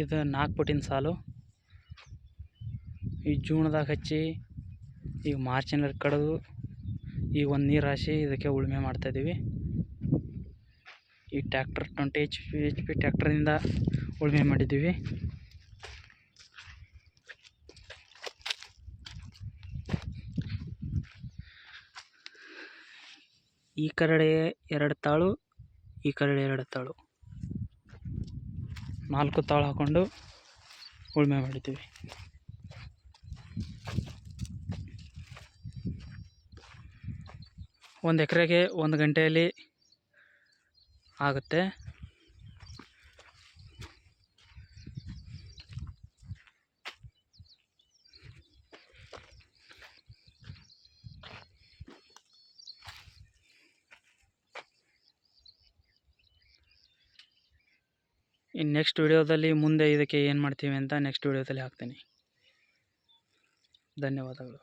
ಇದು 4 ಫುಟಿನ ಸಾಲು. ಈ ಜೂನ್ದಾಗ ಹಚ್ಚಿ ಈಗ ಮಾರ್ಚಿನಲ್ಲಿ ಕಡಿದು ಈಗ ಒಂದು ನೀರು ಹಾಸಿ ಇದಕ್ಕೆ ಉಳುಮೆ ಮಾಡ್ತಾಯಿದ್ದೀವಿ. ಈ ಟ್ಯಾಕ್ಟರ್ 20 HP ಟ್ಯಾಕ್ಟರ್ನಿಂದ ಉಳುಮೆ ಮಾಡಿದ್ದೀವಿ. ಈ ಕಡೆ 2 ತಾಳು, ಈ ಕಡೆ 2 ತಾಳು, 4 ತಾಳು ಹಾಕೊಂಡು ಉಳುಮೆ ಮಾಡಿದ್ದೀವಿ. ಒಂದು ಎಕರೆಗೆ 1 ಗಂಟೆಯಲ್ಲಿ ಆಗುತ್ತೆ. ಇನ್ನು ನೆಕ್ಸ್ಟ್ ವಿಡಿಯೋದಲ್ಲಿ ಮುಂದೆ ಇದಕ್ಕೆ ಏನು ಮಾಡ್ತೀವಿ ಅಂತ ನೆಕ್ಸ್ಟ್ ವಿಡಿಯೋದಲ್ಲಿ ಹಾಕ್ತೀನಿ. ಧನ್ಯವಾದಗಳು.